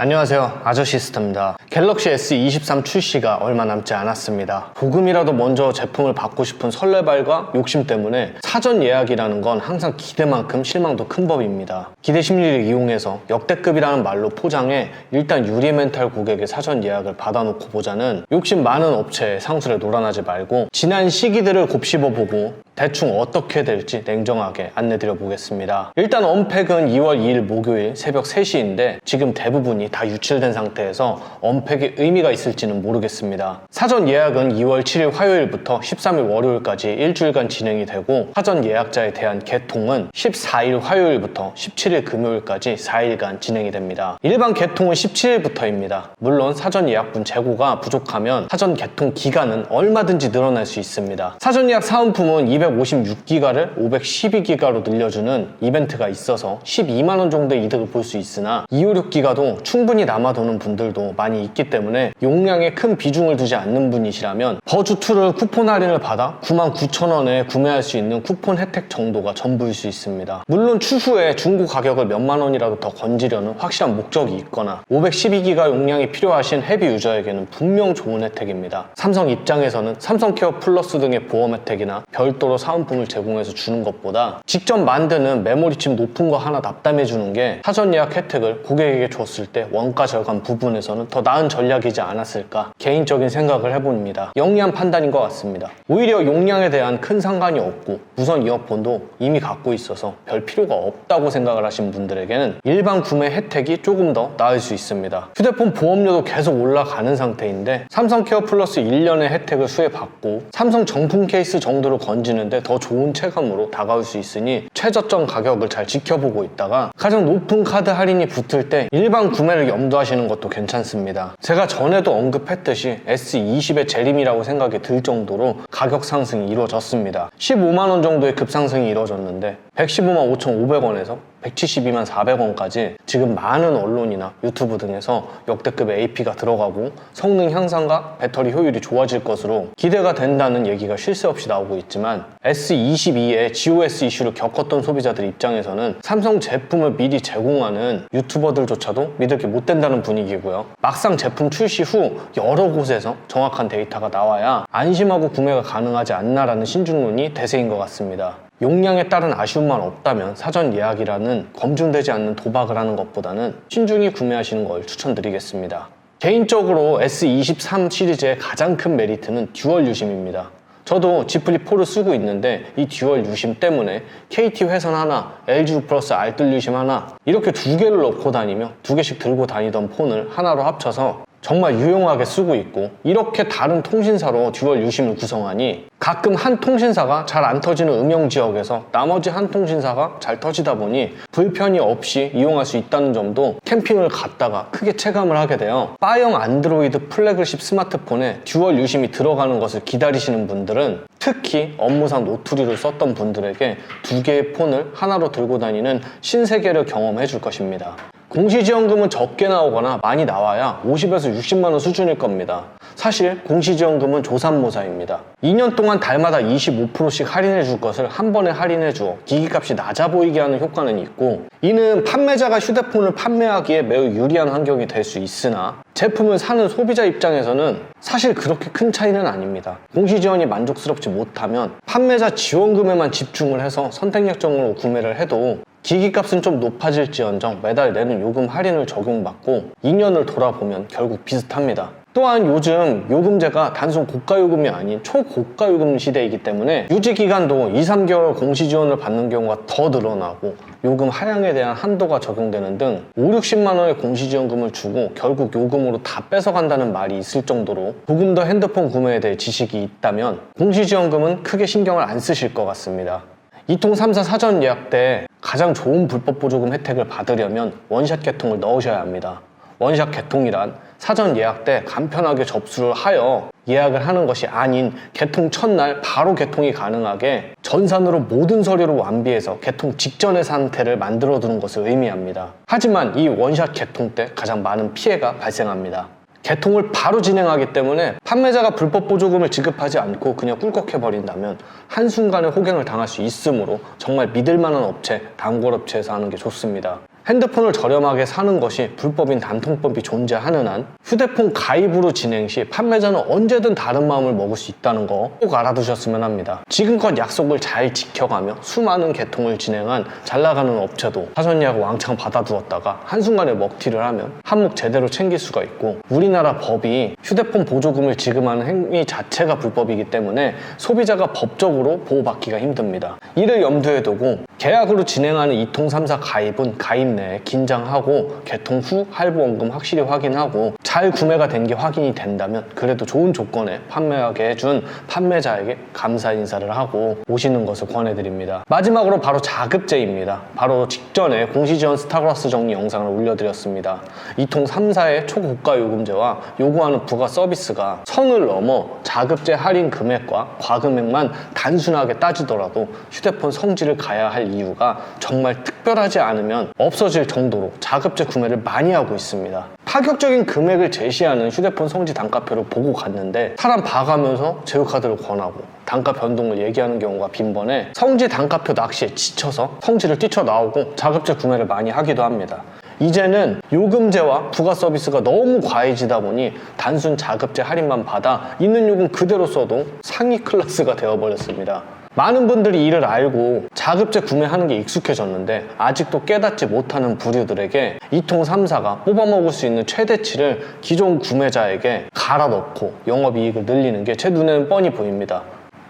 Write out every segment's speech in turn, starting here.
안녕하세요, 아저씨스타입니다. 갤럭시 S23 출시가 얼마 남지 않았습니다. 조금이라도 먼저 제품을 받고 싶은 설레발과 욕심 때문에 사전 예약이라는 건 항상 기대만큼 실망도 큰 법입니다. 기대 심리를 이용해서 역대급이라는 말로 포장해 일단 유리 멘탈 고객의 사전 예약을 받아놓고 보자는 욕심 많은 업체의 상술에 놀아나지 말고 지난 시기들을 곱씹어보고 대충 어떻게 될지 냉정하게 안내드려 보겠습니다. 일단 언팩은 2월 2일 목요일 새벽 3시인데 지금 대부분이 다 유출된 상태에서 언팩의 의미가 있을지는 모르겠습니다. 사전 예약은 2월 7일 화요일부터 13일 월요일까지 일주일간 진행이 되고 사전 예약자에 대한 개통은 14일 화요일부터 17일 금요일까지 4일간 진행이 됩니다. 일반 개통은 17일부터입니다. 물론 사전 예약분 재고가 부족하면 사전 개통 기간은 얼마든지 늘어날 수 있습니다. 사전 예약 사은품은 256기가를 512기가로 늘려주는 이벤트가 있어서 12만원 정도의 이득을 볼 수 있으나 256기가도 충분히 남아도는 분들도 많이 있기 때문에 용량에 큰 비중을 두지 않는 분이시라면 버즈2를 쿠폰 할인을 받아 99,000원에 구매할 수 있는 쿠폰 혜택 정도가 전부일 수 있습니다. 물론 추후에 중고 가격을 몇만 원이라도 더 건지려는 확실한 목적이 있거나 512기가 용량이 필요하신 헤비 유저에게는 분명 좋은 혜택입니다. 삼성 입장에서는 삼성케어 플러스 등의 보험 혜택이나 별도로 사은품을 제공해서 주는 것보다 직접 만드는 메모리칩 높은 거 하나 납땜해 주는 게 사전 예약 혜택을 고객에게 줬을 때 원가 절감 부분에서는 더 나은 전략이지 않았을까 개인적인 생각을 해봅니다. 영리한 판단인 것 같습니다. 오히려 용량에 대한 큰 상관이 없고 무선 이어폰도 이미 갖고 있어서 별 필요가 없다고 생각을 하신 분들에게는 일반 구매 혜택이 조금 더 나을 수 있습니다. 휴대폰 보험료도 계속 올라가는 상태인데 삼성케어 플러스 1년의 혜택을 수혜받고 삼성 정품 케이스 정도를 건지는데 더 좋은 체감으로 다가올 수 있으니 최저점 가격을 잘 지켜보고 있다가 가장 높은 카드 할인이 붙을 때 일반 구매를 염두하시는 것도 괜찮습니다. 제가 전에도 언급했듯이 S20의 재림이라고 생각이 들 정도로 가격 상승이 이루어졌습니다. 15만원 정도의 급상승이 이루어졌는데 115만 5,500원에서 172만 400원까지 지금 많은 언론이나 유튜브 등에서 역대급의 AP가 들어가고 성능 향상과 배터리 효율이 좋아질 것으로 기대가 된다는 얘기가 쉴 새 없이 나오고 있지만 S22의 GOS 이슈를 겪었던 소비자들 입장에서는 삼성 제품을 미리 제공하는 유튜버들조차도 믿을 게 못 된다는 분위기고요. 막상 제품 출시 후 여러 곳에서 정확한 데이터가 나와야 안심하고 구매가 가능하지 않나라는 신중론이 대세인 것 같습니다. 용량에 따른 아쉬움만 없다면 사전 예약이라는 검증되지 않는 도박을 하는 것보다는 신중히 구매하시는 걸 추천드리겠습니다. 개인적으로 S23 시리즈의 가장 큰 메리트는 듀얼 유심입니다. 저도 Z 플립4를 쓰고 있는데 이 듀얼 유심 때문에 KT 회선 하나, LG 플러스 알뜰 유심 하나 이렇게 두 개를 넣고 다니며 두 개씩 들고 다니던 폰을 하나로 합쳐서 정말 유용하게 쓰고 있고 이렇게 다른 통신사로 듀얼 유심을 구성하니 가끔 한 통신사가 잘 안 터지는 음영 지역에서 나머지 한 통신사가 잘 터지다 보니 불편이 없이 이용할 수 있다는 점도 캠핑을 갔다가 크게 체감을 하게 돼요. 바형 안드로이드 플래그십 스마트폰에 듀얼 유심이 들어가는 것을 기다리시는 분들은 특히 업무상 노트리를 썼던 분들에게 두 개의 폰을 하나로 들고 다니는 신세계를 경험해 줄 것입니다. 공시지원금은 적게 나오거나 많이 나와야 50에서 60만원 수준일 겁니다. 사실 공시지원금은 조삼모사입니다. 2년 동안 달마다 25%씩 할인해 줄 것을 한 번에 할인해 주어 기기값이 낮아 보이게 하는 효과는 있고 이는 판매자가 휴대폰을 판매하기에 매우 유리한 환경이 될 수 있으나 제품을 사는 소비자 입장에서는 사실 그렇게 큰 차이는 아닙니다. 공시지원이 만족스럽지 못하면 판매자 지원금에만 집중을 해서 선택약정으로 구매를 해도 기기값은 좀 높아질지언정 매달 내는 요금 할인을 적용받고 2년을 돌아보면 결국 비슷합니다. 또한 요즘 요금제가 단순 고가요금이 아닌 초고가요금 시대이기 때문에 유지기간도 2-3개월 공시지원을 받는 경우가 더 늘어나고 요금 하향에 대한 한도가 적용되는 등 5-60만원의 공시지원금을 주고 결국 요금으로 다 뺏어간다는 말이 있을 정도로 조금 더 핸드폰 구매에 대해 지식이 있다면 공시지원금은 크게 신경을 안 쓰실 것 같습니다. 2통 3사 사전 예약 때 가장 좋은 불법 보조금 혜택을 받으려면 원샷 개통을 넣으셔야 합니다. 원샷 개통이란 사전 예약 때 간편하게 접수를 하여 예약을 하는 것이 아닌 개통 첫날 바로 개통이 가능하게 전산으로 모든 서류를 완비해서 개통 직전의 상태를 만들어 두는 것을 의미합니다. 하지만 이 원샷 개통 때 가장 많은 피해가 발생합니다. 개통을 바로 진행하기 때문에 판매자가 불법 보조금을 지급하지 않고 그냥 꿀꺽해버린다면 한순간에 호갱을 당할 수 있으므로 정말 믿을만한 업체, 단골업체에서 하는 게 좋습니다. 핸드폰을 저렴하게 사는 것이 불법인 단통법이 존재하는 한 휴대폰 가입으로 진행 시 판매자는 언제든 다른 마음을 먹을 수 있다는 거 꼭 알아두셨으면 합니다. 지금껏 약속을 잘 지켜가며 수많은 개통을 진행한 잘 나가는 업체도 사전 예약을 왕창 받아두었다가 한순간에 먹튀를 하면 한몫 제대로 챙길 수가 있고, 우리나라 법이 휴대폰 보조금을 지급하는 행위 자체가 불법이기 때문에 소비자가 법적으로 보호받기가 힘듭니다. 이를 염두에 두고 계약으로 진행하는 2통 3사 가입은 가입 내에 긴장하고 개통 후 할부원금 확실히 확인하고 잘 구매가 된 게 확인이 된다면 그래도 좋은 조건에 판매하게 해준 판매자에게 감사 인사를 하고 오시는 것을 권해드립니다. 마지막으로 바로 자급제입니다. 바로 직전에 공시지원 스타그라스 정리 영상을 올려드렸습니다. 2통 3사의 초고가 요금제와 요구하는 부가 서비스가 선을 넘어 자급제 할인 금액과 과금액만 단순하게 따지더라도 휴대폰 성질을 가야 할 이유가 정말 특별하지 않으면 없어질 정도로 자급제 구매를 많이 하고 있습니다. 파격적인 금액을 제시하는 휴대폰 성지 단가표를 보고 갔는데 사람 봐가면서 제휴카드를 권하고 단가 변동을 얘기하는 경우가 빈번해 성지 단가표 낚시에 지쳐서 성지를 뛰쳐나오고 자급제 구매를 많이 하기도 합니다. 이제는 요금제와 부가 서비스가 너무 과해지다 보니 단순 자급제 할인만 받아 있는 요금 그대로 써도 상위 클래스가 되어버렸습니다. 많은 분들이 이를 알고 자급제 구매하는 게 익숙해졌는데 아직도 깨닫지 못하는 부류들에게 2통 3사가 뽑아먹을 수 있는 최대치를 기존 구매자에게 갈아 넣고 영업이익을 늘리는 게 제 눈에는 뻔히 보입니다.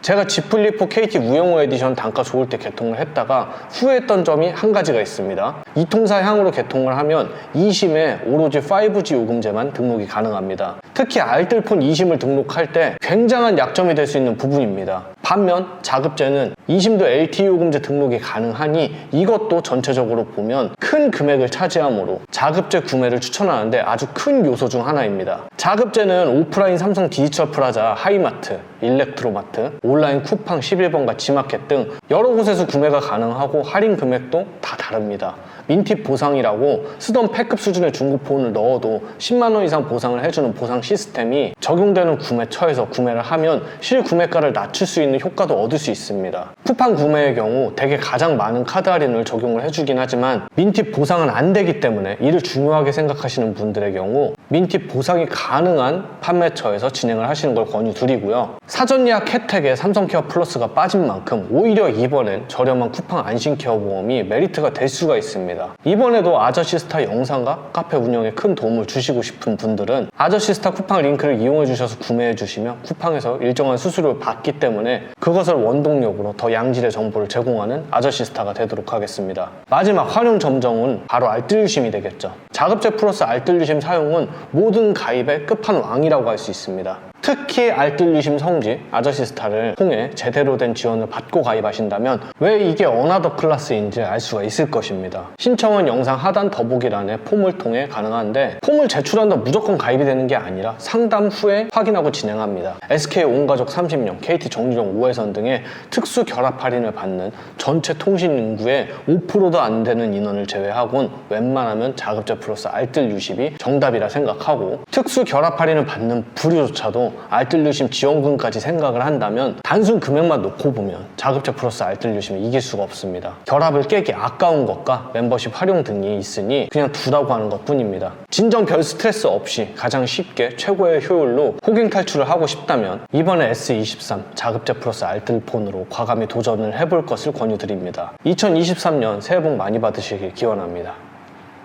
제가 G 플립4 KT 우영우 에디션 단가 좋을 때 개통을 했다가 후회했던 점이 한 가지가 있습니다. 2통사향으로 개통을 하면 2심에 오로지 5G 요금제만 등록이 가능합니다. 특히 알뜰폰 2심을 등록할 때 굉장한 약점이 될 수 있는 부분입니다. 반면 자급제는 2심도 LTE 요금제 등록이 가능하니 이것도 전체적으로 보면 큰 금액을 차지하므로 자급제 구매를 추천하는데 아주 큰 요소 중 하나입니다. 자급제는 오프라인 삼성 디지털 프라자, 하이마트, 일렉트로마트, 온라인 쿠팡 11번가 지마켓 등 여러 곳에서 구매가 가능하고 할인 금액도 다 다릅니다. 민팁 보상이라고 쓰던 패급 수준의 중고폰을 넣어도 10만원 이상 보상을 해주는 보상 시스템이 적용되는 구매처에서 구매를 하면 실구매가를 낮출 수 있는 효과도 얻을 수 있습니다. 쿠팡 구매의 경우 대개 가장 많은 카드 할인을 적용을 해주긴 하지만 민팁 보상은 안 되기 때문에 이를 중요하게 생각하시는 분들의 경우 민팁 보상이 가능한 판매처에서 진행을 하시는 걸 권유드리고요. 사전 예약 혜택에 삼성케어 플러스가 빠진 만큼 오히려 이번엔 저렴한 쿠팡 안심케어 보험이 메리트가 될 수가 있습니다. 이번에도 아저씨스타 영상과 카페 운영에 큰 도움을 주시고 싶은 분들은 아저씨스타 쿠팡 링크를 이용해 주셔서 구매해 주시면 쿠팡에서 일정한 수수료를 받기 때문에 그것을 원동력으로 더 양질의 정보를 제공하는 아저씨스타가 되도록 하겠습니다. 마지막 활용 점정은 바로 알뜰유심이 되겠죠. 자급제 플러스 알뜰유심 사용은 모든 가입의 끝판왕이라고 할 수 있습니다. 특히 알뜰유심 성지 아저씨스타를 통해 제대로 된 지원을 받고 가입하신다면 왜 이게 어나더 클래스인지 알 수가 있을 것입니다. 신청은 영상 하단 더보기란에 폼을 통해 가능한데 폼을 제출한다 무조건 가입이 되는 게 아니라 상담 후에 확인하고 진행합니다. SK 온가족 30년, KT 정유정 5회선 등의 특수 결합 할인을 받는 전체 통신 인구의 5%도 안 되는 인원을 제외하곤 웬만하면 자급제 플러스 알뜰유심이 정답이라 생각하고, 특수 결합 할인을 받는 부류조차도 알뜰유심 지원금까지 생각을 한다면 단순 금액만 놓고 보면 자급제 플러스 알뜰유심을 이길 수가 없습니다. 결합을 깨기 아까운 것과 멤버십 활용 등이 있으니 그냥 두라고 하는 것 뿐입니다. 진정 별 스트레스 없이 가장 쉽게 최고의 효율로 호갱 탈출을 하고 싶다면 이번에 S23 자급제 플러스 알뜰폰으로 과감히 도전을 해볼 것을 권유드립니다. 2023년 새해 복 많이 받으시길 기원합니다.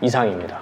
이상입니다.